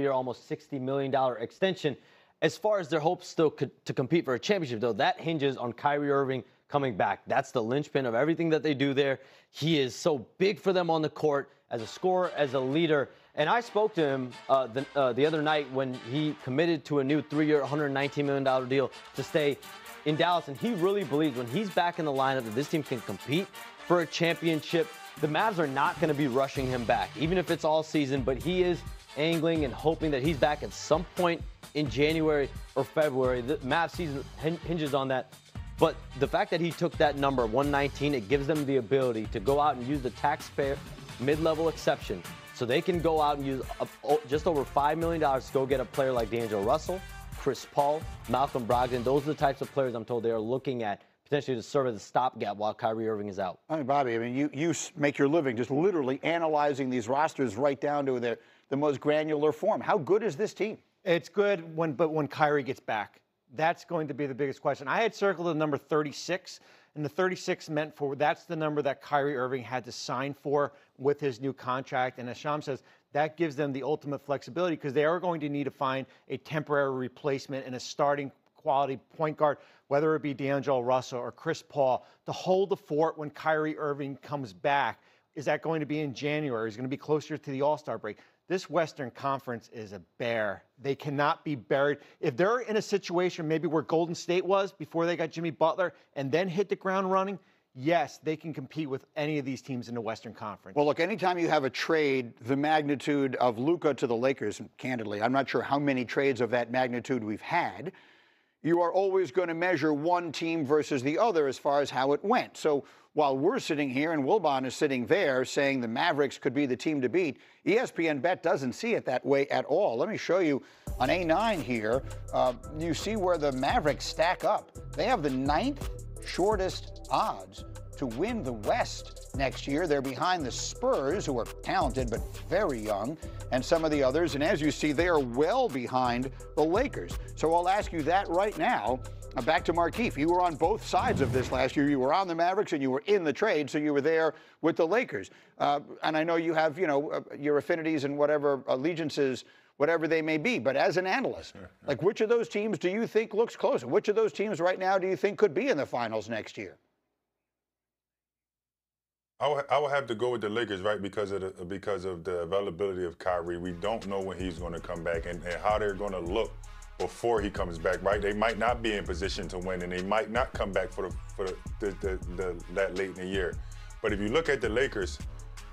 4-year, almost $60 million extension. As far as their hopes still to compete for a championship, though, that hinges on Kyrie Irving coming back. That's the linchpin of everything that they do there. He is so big for them on the court as a scorer, as a leader. And I spoke to him the other night when he committed to a new 3-year, $119 million deal to stay in Dallas. And he really believes when he's back in the lineup that this team can compete for a championship. The Mavs are not going to be rushing him back, even if it's all season. But he is angling and hoping that he's back at some point in January or February. The Mavs season hinges on that. But the fact that he took that number, 119, it gives them the ability to go out and use the taxpayer mid-level exception. So they can go out and use just over $5 million to go get a player like D'Angelo Russell, Chris Paul, Malcolm Brogdon. Those are the types of players I'm told they are looking at potentially to serve as a stopgap while Kyrie Irving is out. I mean, Bobby, I mean, you make your living just literally analyzing these rosters right down to the most granular form. How good is this team? It's good but when Kyrie gets back. That's going to be the biggest question. I had circled the number 36, and the 36 meant for that's the number that Kyrie Irving had to sign for with his new contract. And as Sham says, that gives them the ultimate flexibility because they are going to need to find a temporary replacement and a starting quality point guard, whether it be D'Angelo Russell or Chris Paul, to hold the fort when Kyrie Irving comes back. Is that going to be in January? Is it going to be closer to the All-Star break? This Western Conference is a bear. They cannot be buried. If they're in a situation maybe where Golden State was before they got Jimmy Butler and then hit the ground running, yes, they can compete with any of these teams in the Western Conference. Well, look, anytime you have a trade the magnitude of Luka to the Lakers, and candidly, I'm not sure how many trades of that magnitude we've had, you are always going to measure one team versus the other as far as how it went. So while we're sitting here and Wilbon is sitting there saying the Mavericks could be the team to beat, ESPN Bet doesn't see it that way at all. Let me show you on A9 here. You see where the Mavericks stack up. They have the 9th shortest odds to win the West next year. They're behind the Spurs, who are talented but very young, and some of the others. And as you see, they are well behind the Lakers. So I'll ask you that right now. Back to Markieff. You were on both sides of this last year. You were on the Mavericks and you were in the trade, so you were there with the Lakers. And I know you have, your affinities and whatever allegiances, whatever they may be. But as an analyst, like which of those teams do you think looks closer? Which of those teams right now do you think could be in the finals next year? I would have to go with the Lakers, right, because of the availability of Kyrie. We don't know when he's going to come back and how they're going to look before he comes back, right? They might not be in position to win, and they might not come back for that late in the year. But if you look at the Lakers,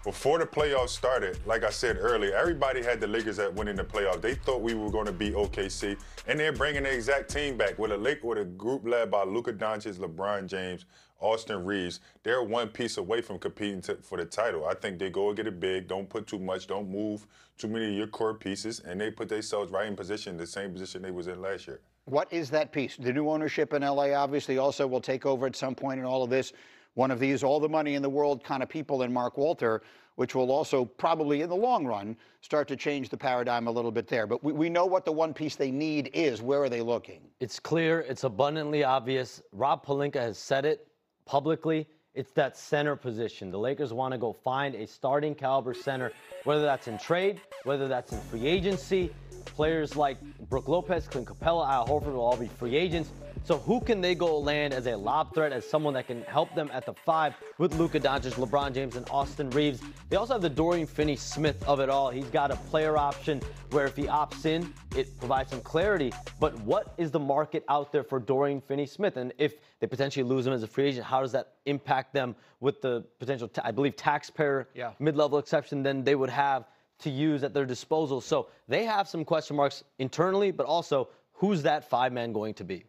before the playoffs started, like I said earlier, everybody had the Lakers at winning the playoffs. They thought we were going to be OKC, and they're bringing the exact team back with a group led by Luka Doncic, LeBron James, Austin Reeves. They're one piece away from competing for the title. I think they go and get it big, don't put too much, don't move too many of your core pieces, and they put themselves right in position, the same position they was in last year. What is that piece? The new ownership in LA obviously also will take over at some point in all of this. One of these all the money in the world kind of people in Mark Walter, which will also probably in the long run start to change the paradigm a little bit there. But we know what the one piece they need is. Where are they looking? It's clear. It's abundantly obvious. Rob Pelinka has said it publicly. It's that center position. The Lakers want to go find a starting caliber center, whether that's in trade, whether that's in free agency. Players like Brook Lopez, Clint Capella, Al Horford will all be free agents. So who can they go land as a lob threat, as someone that can help them at the 5 with Luka Doncic, LeBron James, and Austin Reeves? They also have the Dorian Finney-Smith of it all. He's got a player option where if he opts in, it provides some clarity. But what is the market out there for Dorian Finney-Smith? And if they potentially lose him as a free agent, how does that impact them with the potential, I believe, taxpayer mid-level exception then they would have to use at their disposal? So they have some question marks internally, but also who's that 5-man going to be?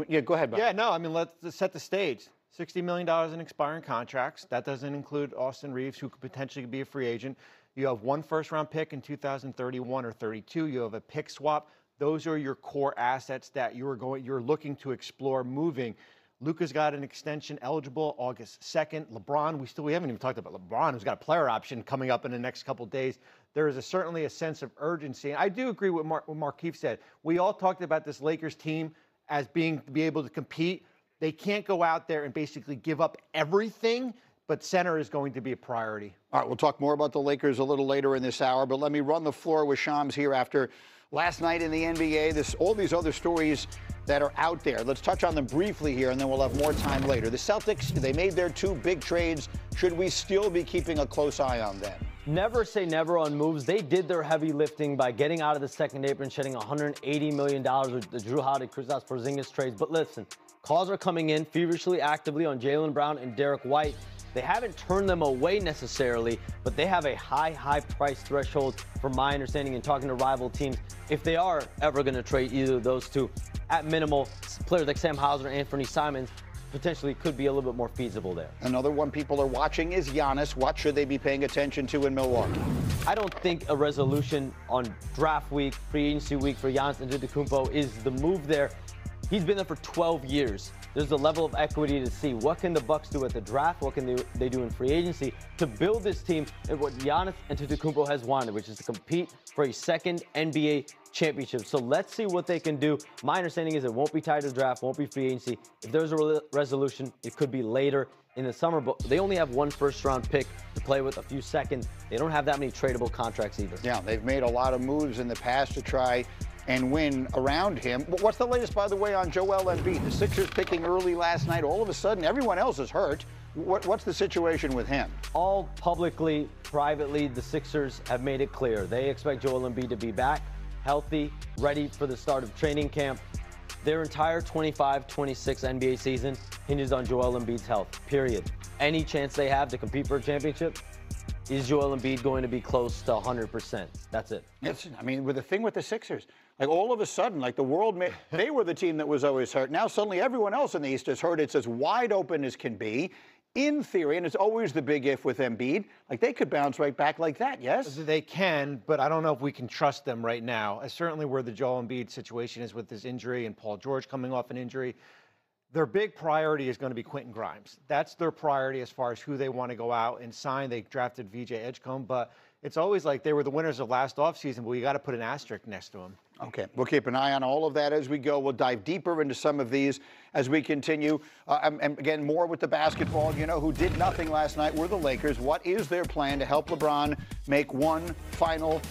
Yeah, go ahead, Bob. Yeah, no, I mean, let's set the stage. $60 million in expiring contracts. That doesn't include Austin Reeves, who could potentially be a free agent. You have 1 first-round pick in 2031 or 32. You have a pick swap. Those are your core assets that you're looking to explore moving. Luka's got an extension eligible August 2nd. LeBron, we haven't even talked about LeBron, who's got a player option coming up in the next couple of days. There is certainly a sense of urgency. And I do agree with what Markieff said. We all talked about this Lakers team as be able to compete. They can't go out there and basically give up everything but center is going to be a priority. All right, we'll talk more about the Lakers a little later in this hour, but let me run the floor with Shams here after last night in the NBA. All these other stories that are out there. Let's touch on them briefly here, and then we'll have more time later. The Celtics, they made their 2 big trades. Should we still be keeping a close eye on them? Never say never on moves. They did their heavy lifting by getting out of the second apron, shedding $180 million with the Jrue Holiday, Kristaps Porzingis trades. But listen, calls are coming in feverishly, actively on Jaylen Brown and Derek White. They haven't turned them away necessarily, but they have a high price threshold, from my understanding and talking to rival teams. If they are ever going to trade either of those two, at minimal, players like Sam Hauser and Anthony Simons potentially could be a little bit more feasible there. Another one people are watching is Giannis. What should they be paying attention to in Milwaukee? I don't think a resolution on draft week, free agency week for Giannis Antetokounmpo is the move there. He's been there for 12 years. There's a level of equity to see what can the Bucks do at the draft, what can they do in free agency to build this team and what Giannis Antetokounmpo has wanted, which is to compete for a second NBA championship. So let's see what they can do. My understanding is it won't be tied to the draft, won't be free agency. If there's a resolution, it could be later in the summer, but they only have 1 first-round pick to play with, a few seconds. They don't have that many tradable contracts either. Yeah, they've made a lot of moves in the past to try and win around him. What's the latest, by the way, on Joel Embiid? The Sixers picking early last night. All of a sudden, everyone else is hurt. What's the situation with him? All publicly, privately, the Sixers have made it clear. They expect Joel Embiid to be back, healthy, ready for the start of training camp. Their entire 25-26 NBA season hinges on Joel Embiid's health, period. Any chance they have to compete for a championship, is Joel Embiid going to be close to 100%? That's it. Yes, I mean, with the thing with the Sixers, like all of a sudden, like the world, they were the team that was always hurt. Now suddenly everyone else in the East is hurt. It's as wide open as can be. In theory, and it's always the big if with Embiid, like they could bounce right back like that, yes? They can, but I don't know if we can trust them right now. Certainly where the Joel Embiid situation is with his injury and Paul George coming off an injury, their big priority is going to be Quentin Grimes. That's their priority as far as who they want to go out and sign. They drafted VJ Edgecombe, but it's always like they were the winners of last offseason, but you got to put an asterisk next to them. Okay, we'll keep an eye on all of that as we go. We'll dive deeper into some of these as we continue. And again, more with the basketball. You know who did nothing last night were the Lakers. What is their plan to help LeBron make one final